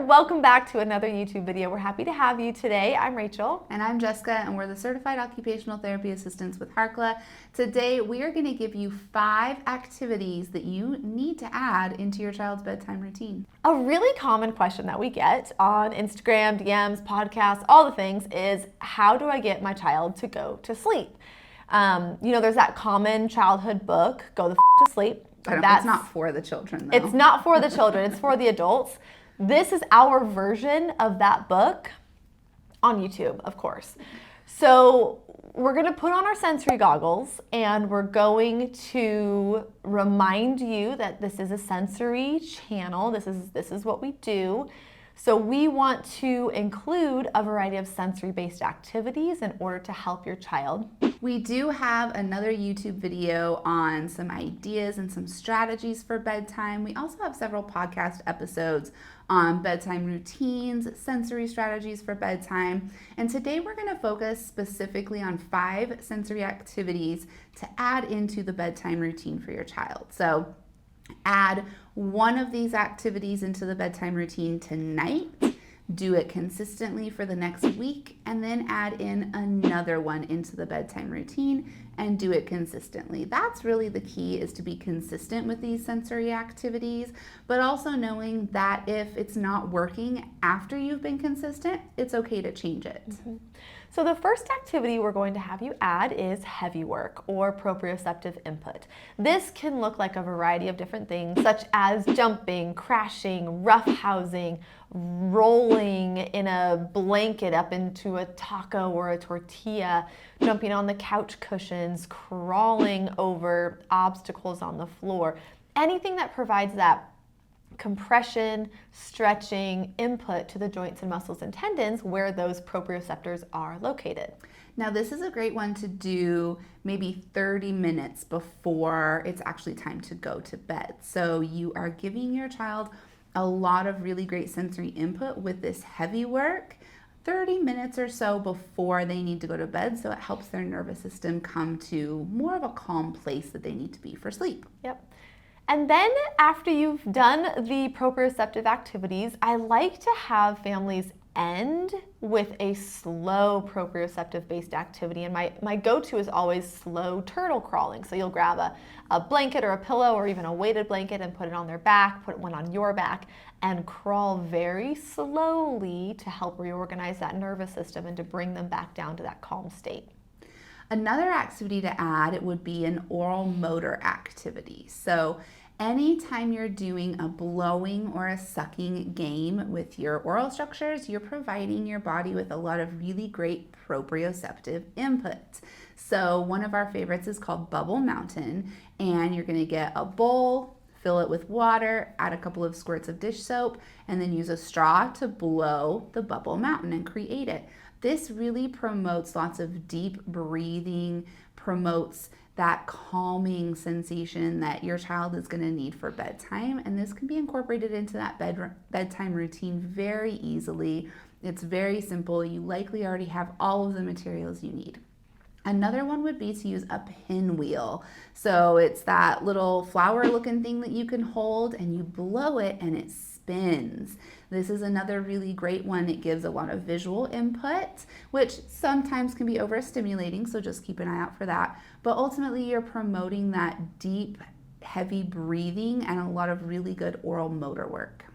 welcome back to another YouTube video. We're happy to have you today. I'm Rachel. And I'm Jessica, and we're the Certified Occupational Therapy Assistants with Harkla. Today, we are going to give you 5 activities that you need to add into your child's bedtime routine. A really common question that we get on Instagram, DMs, podcasts, all the things is, how do I get my child to go to sleep? There's that common childhood book, Go the to Sleep. It's not for the children, though. It's not for the children, it's for the adults. This is our version of that book on YouTube, of course. So we're going to put on our sensory goggles and we're going to remind you that this is a sensory channel. This is what we do. So we want to include a variety of sensory-based activities in order to help your child. We do have another YouTube video on some ideas and some strategies for bedtime. We also have several podcast episodes on bedtime routines, sensory strategies for bedtime. And today we're going to focus specifically on 5 sensory activities to add into the bedtime routine for your child. So add one of these activities into the bedtime routine tonight, do it consistently for the next week, and then add in another one into the bedtime routine and do it consistently. That's really the key, is to be consistent with these sensory activities, but also knowing that if it's not working after you've been consistent, it's okay to change it. Mm-hmm. So the first activity we're going to have you add is heavy work or proprioceptive input. This can look like a variety of different things, such as jumping, crashing, roughhousing, rolling in a blanket up into a taco or a tortilla, jumping on the couch cushions, crawling over obstacles on the floor. Anything that provides that compression, stretching, input to the joints and muscles and tendons where those proprioceptors are located. Now, this is a great one to do maybe 30 minutes before it's actually time to go to bed. So you are giving your child a lot of really great sensory input with this heavy work 30 minutes or so before they need to go to bed, so it helps their nervous system come to more of a calm place that they need to be for sleep. Yep. And then after you've done the proprioceptive activities, I like to have families end with a slow proprioceptive-based activity. And my go-to is always slow turtle crawling. So you'll grab a blanket or a pillow or even a weighted blanket and put it on their back, put one on your back, and crawl very slowly to help reorganize that nervous system and to bring them back down to that calm state. Another activity to add would be an oral motor activity. So anytime you're doing a blowing or a sucking game with your oral structures, you're providing your body with a lot of really great proprioceptive input. So one of our favorites is called Bubble Mountain, and you're going to get a bowl, fill it with water, add a couple of squirts of dish soap, and then use a straw to blow the bubble mountain and create it. This really promotes lots of deep breathing, promotes that calming sensation that your child is going to need for bedtime, and this can be incorporated into that bedtime routine very easily. It's very simple. You likely already have all of the materials you need. Another one would be to use a pinwheel. So it's that little flower looking thing that you can hold and you blow it and it spins. This is another really great one. It gives a lot of visual input, which sometimes can be overstimulating, so just keep an eye out for that. But ultimately, you're promoting that deep, heavy breathing and a lot of really good oral motor work.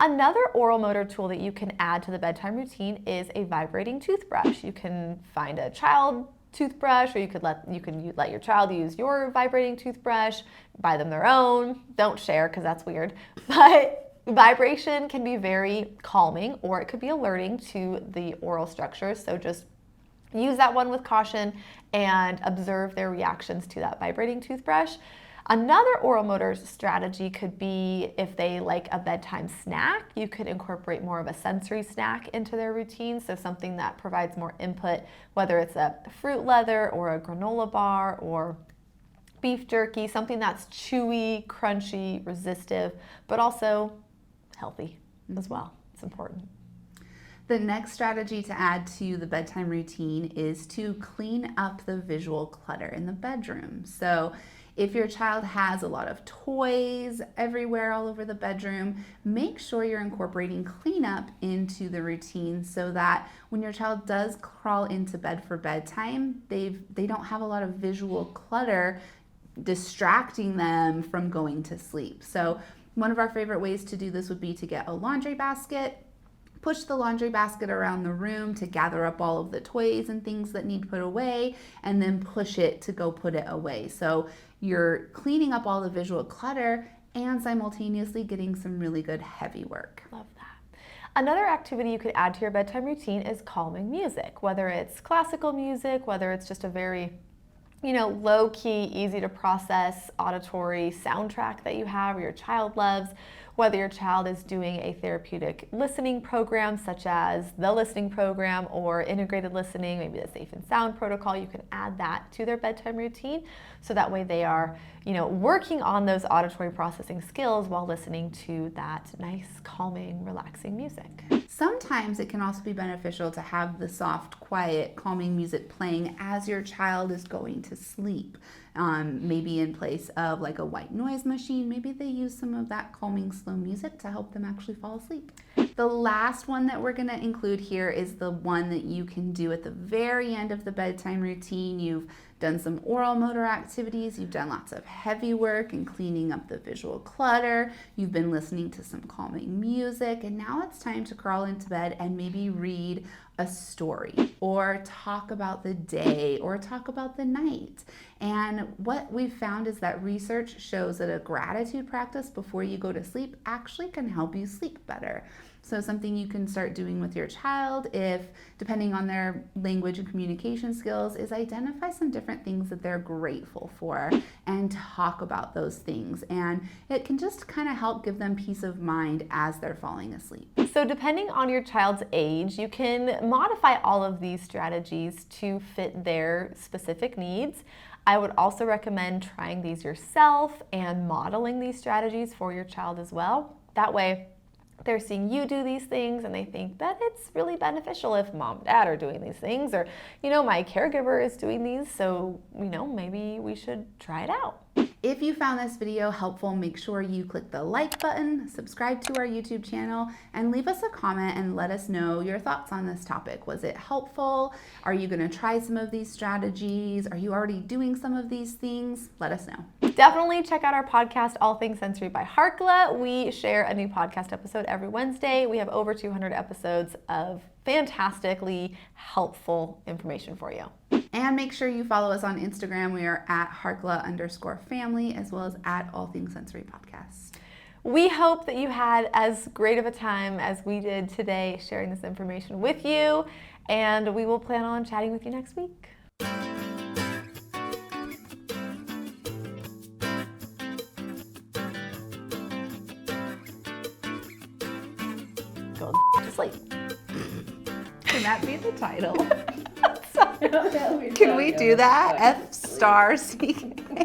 Another oral motor tool that you can add to the bedtime routine is a vibrating toothbrush. You can find a child toothbrush, or you can let your child use your vibrating toothbrush, buy them their own. Don't share, because that's weird. But vibration can be very calming, or it could be alerting to the oral structures. So just use that one with caution and observe their reactions to that vibrating toothbrush. Another oral motor strategy could be, if they like a bedtime snack, you could incorporate more of a sensory snack into their routine. So something that provides more input, whether it's a fruit leather or a granola bar or beef jerky, something that's chewy, crunchy, resistive, but also healthy as well. It's important. The next strategy to add to the bedtime routine is to clean up the visual clutter in the bedroom. So If your child has a lot of toys everywhere all over the bedroom, make sure you're incorporating cleanup into the routine so that when your child does crawl into bed for bedtime, they don't have a lot of visual clutter distracting them from going to sleep. So one of our favorite ways to do this would be to get a laundry basket, push the laundry basket around the room to gather up all of the toys and things that need put away, and then push it to go put it away. So you're cleaning up all the visual clutter and simultaneously getting some really good heavy work. Love that. Another activity you could add to your bedtime routine is calming music, whether it's classical music, whether it's just a very low-key, easy to process auditory soundtrack that you have or your child loves, whether your child is doing a therapeutic listening program such as the listening program or integrated listening, maybe the safe and sound protocol, you can add that to their bedtime routine so that way they are, working on those auditory processing skills while listening to that nice, calming, relaxing music. Sometimes it can also be beneficial to have the soft, quiet, calming music playing as your child is going to sleep. Maybe in place of like a white noise machine, maybe they use some of that calming slow music to help them actually fall asleep. The last one that we're going to include here is the one that you can do at the very end of the bedtime routine. You've done some oral motor activities, you've done lots of heavy work and cleaning up the visual clutter, you've been listening to some calming music, and now it's time to crawl into bed and maybe read a story or talk about the day or talk about the night. And what we've found is that research shows that a gratitude practice before you go to sleep actually can help you sleep better. So something you can start doing with your child, if depending on their language and communication skills, is identify some different things that they're grateful for and talk about those things. And it can just kind of help give them peace of mind as they're falling asleep. So depending on your child's age, you can modify all of these strategies to fit their specific needs. I would also recommend trying these yourself and modeling these strategies for your child as well. That way, they're seeing you do these things and they think that it's really beneficial if mom and dad are doing these things, or, my caregiver is doing these, so, maybe we should try it out. If you found this video helpful, make sure you click the like button, subscribe to our YouTube channel, and leave us a comment and let us know your thoughts on this topic. Was it helpful? Are you going to try some of these strategies? Are you already doing some of these things? Let us know. Definitely check out our podcast, All Things Sensory by Harkla. We share a new podcast episode every Wednesday. We have over 200 episodes of fantastically helpful information for you. And make sure you follow us on Instagram. We are at Harkla_family, as well as at All Things Sensory Podcast. We hope that you had as great of a time as we did today sharing this information with you, and we will plan on chatting with you next week. Go to sleep. Can that be the title? Can we do that? F***.